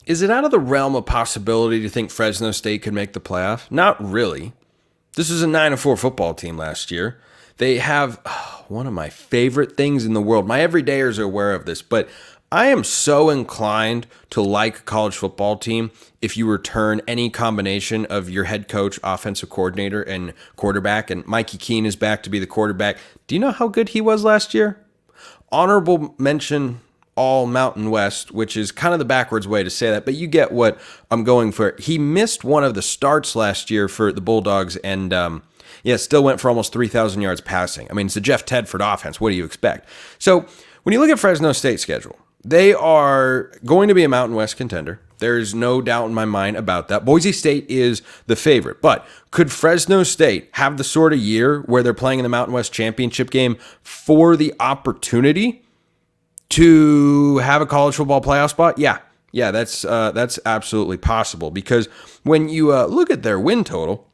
Is it out of the realm of possibility to think Fresno State could make the playoff? Not really. This was a 9-4 football team last year. They have one of my favorite things in the world. My everydayers are aware of this, but I am so inclined to like a college football team if you return any combination of your head coach, offensive coordinator, and quarterback. And Mikey Keene is back to be the quarterback. Do you know how good he was last year? Honorable mention all Mountain West, which is kind of the backwards way to say that, but you get what I'm going for. He missed one of the starts last year for the Bulldogs and still went for almost 3,000 yards passing. I mean, it's the Jeff Tedford offense. What do you expect? So when you look at Fresno State's schedule, they are going to be a Mountain West contender. There's no doubt in my mind about that. Boise State is the favorite, but could Fresno State have the sort of year where they're playing in the Mountain West championship game for the opportunity to have a college football playoff spot? Yeah, that's absolutely possible, because when you look at their win total,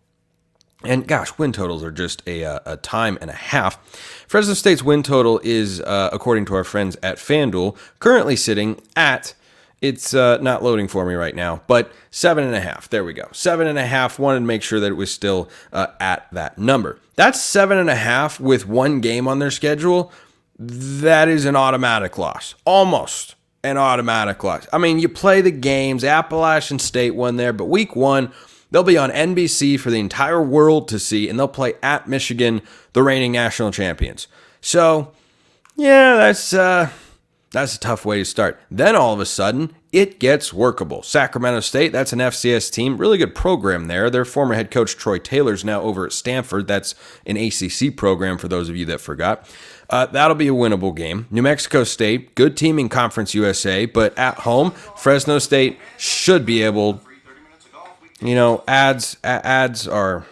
and gosh, win totals are just a time and a half. Fresno State's win total is, according to our friends at FanDuel, currently sitting at, it's not loading for me right now, but 7.5. There we go. 7.5. Wanted to make sure that it was still at that number. That's 7.5 with one game on their schedule. That is an automatic loss. Almost an automatic loss. I mean, you play the games. Appalachian State won there, but week one, they'll be on NBC for the entire world to see, and they'll play at Michigan, the reigning national champions. So, yeah, that's a tough way to start. Then all of a sudden, it gets workable. Sacramento State, that's an FCS team. Really good program there. Their former head coach, Troy Taylor's now over at Stanford. That's an ACC program for those of you that forgot. That'll be a winnable game. New Mexico State, good team in Conference USA, but at home, Fresno State should be able. You know, ads are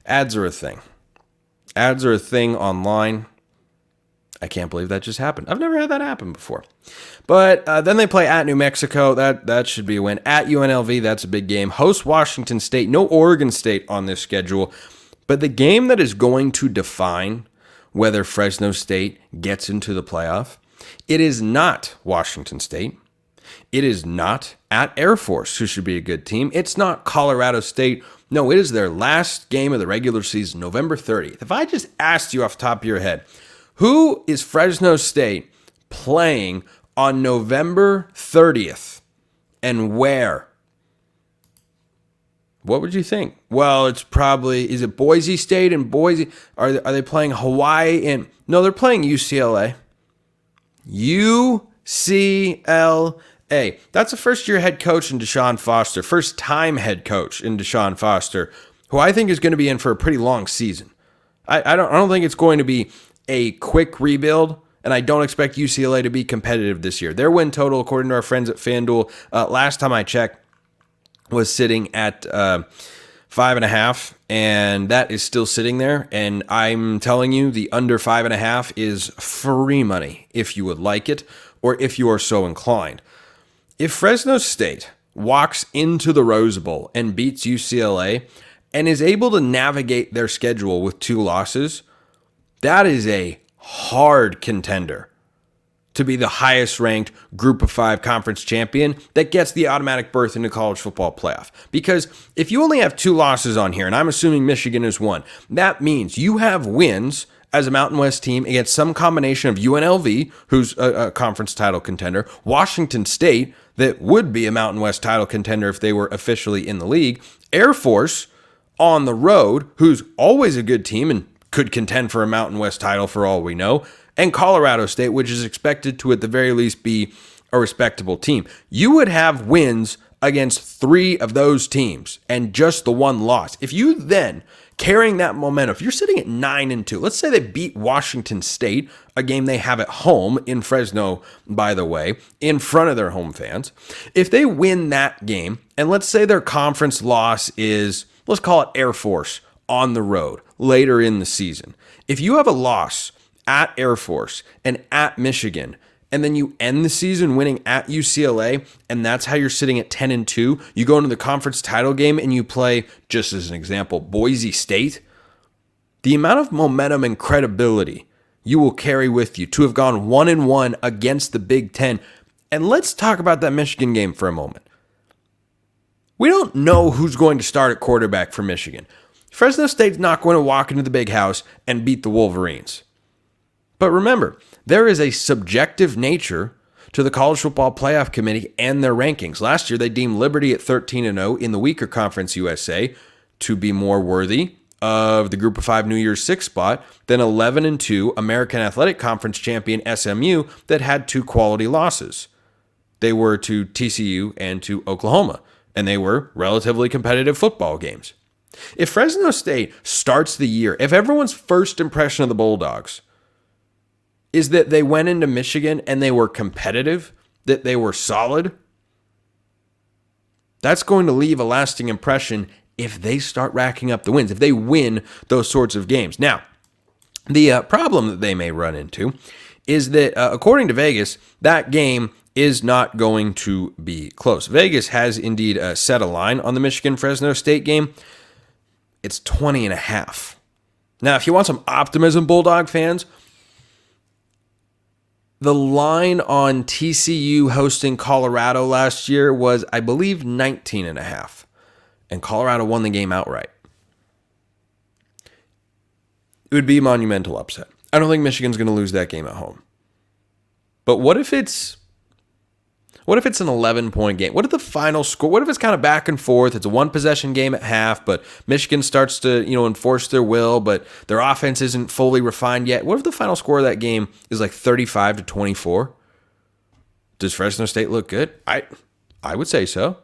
a thing. Ads are a thing online. I can't believe that just happened. I've never had that happen before. But then they play at New Mexico. That should be a win. At UNLV, that's a big game. Host Washington State. No Oregon State on this schedule. But the game that is going to define whether Fresno State gets into the playoff, it is not Washington State. It is not at Air Force, who should be a good team. It's not Colorado State. No, it is their last game of the regular season, November 30th. If I just asked you off the top of your head, who is Fresno State playing on November 30th and where? What would you think? Well, it's probably, is it Boise State and Boise? Are they playing Hawaii and, no, they're playing UCLA. UCLA. That's a first-year head coach in Deshaun Foster, first-time head coach in Deshaun Foster, who I think is going to be in for a pretty long season. I don't think it's going to be a quick rebuild, and I don't expect UCLA to be competitive this year. Their win total, according to our friends at FanDuel, last time I checked, was sitting at 5.5, and that is still sitting there. And I'm telling you, the under 5.5 is free money if you would like it, or if you are so inclined. If Fresno State walks into the Rose Bowl and beats UCLA and is able to navigate their schedule with 2 losses, that is a hard contender to be the highest ranked Group of 5 conference champion that gets the automatic berth into college football playoff. Because if you only have 2 losses on here, and I'm assuming Michigan is 1, that means you have wins as a Mountain West team against some combination of UNLV, who's a conference title contender, Washington State, that would be a Mountain West title contender if they were officially in the league, Air Force on the road, who's always a good team and could contend for a Mountain West title for all we know, and Colorado State, which is expected to at the very least be a respectable team. You would have wins against 3 of those teams and just the 1 loss. If you then, carrying that momentum, if you're sitting at 9-2, let's say they beat Washington State, a game they have at home in Fresno, by the way, in front of their home fans. If they win that game, and let's say their conference loss is, let's call it Air Force on the road later in the season. If you have a loss at Air Force and at Michigan, and then you end the season winning at UCLA, and that's how you're sitting at 10-2, you go into the conference title game and you play, just as an example, Boise State, the amount of momentum and credibility you will carry with you to have gone 1-1 against the Big Ten. And let's talk about that Michigan game for a moment. We don't know who's going to start at quarterback for Michigan. Fresno State's not going to walk into the big house and beat the Wolverines. But remember, there is a subjective nature to the College Football Playoff Committee and their rankings. Last year, they deemed Liberty at 13-0 in the weaker Conference USA to be more worthy of the Group of 5 New Year's 6 spot than 11-2 American Athletic Conference champion SMU that had 2 quality losses. They were to TCU and to Oklahoma, and they were relatively competitive football games. If Fresno State starts the year, if everyone's first impression of the Bulldogs is that they went into Michigan and they were competitive, that they were solid, that's going to leave a lasting impression if they start racking up the wins, if they win those sorts of games. Now, the problem that they may run into is that, according to Vegas, that game is not going to be close. Vegas has indeed set a line on the Michigan-Fresno State game. It's 20.5. Now, if you want some optimism, Bulldog fans, the line on TCU hosting Colorado last year was, I believe, 19.5. And Colorado won the game outright. It would be a monumental upset. I don't think Michigan's going to lose that game at home. But what if it's an 11-point game? What if the final score, what if it's kind of back and forth? It's a one-possession game at half, but Michigan starts to, enforce their will, but their offense isn't fully refined yet. What if the final score of that game is like 35-24? Does Fresno State look good? I would say so.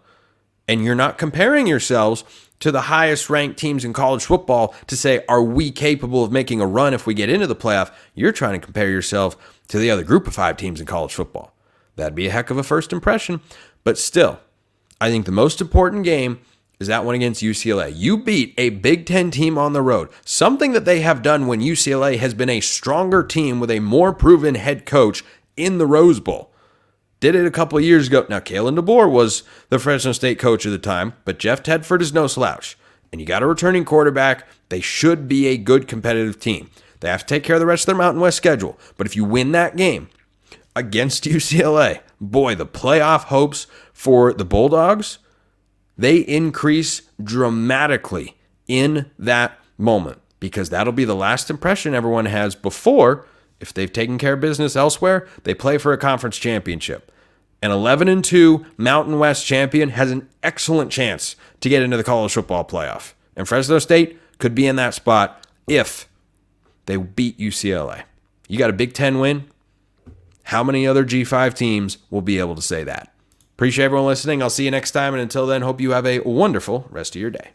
And you're not comparing yourselves to the highest-ranked teams in college football to say, are we capable of making a run if we get into the playoff? You're trying to compare yourself to the other group of 5 teams in college football. That'd be a heck of a first impression. But still, I think the most important game is that one against UCLA. You beat a Big Ten team on the road, something that they have done when UCLA has been a stronger team with a more proven head coach in the Rose Bowl. Did it a couple of years ago. Now, Kalen DeBoer was the Fresno State coach at the time, but Jeff Tedford is no slouch. And you got a returning quarterback. They should be a good competitive team. They have to take care of the rest of their Mountain West schedule. But if you win that game against UCLA, boy, the playoff hopes for the Bulldogs, they increase dramatically in that moment because that'll be the last impression everyone has before, if they've taken care of business elsewhere, they play for a conference championship. An 11-2 Mountain West champion has an excellent chance to get into the college football playoff. And Fresno State could be in that spot if they beat UCLA. You got a Big Ten win. How many other G5 teams will be able to say that? Appreciate everyone listening. I'll see you next time. And until then, hope you have a wonderful rest of your day.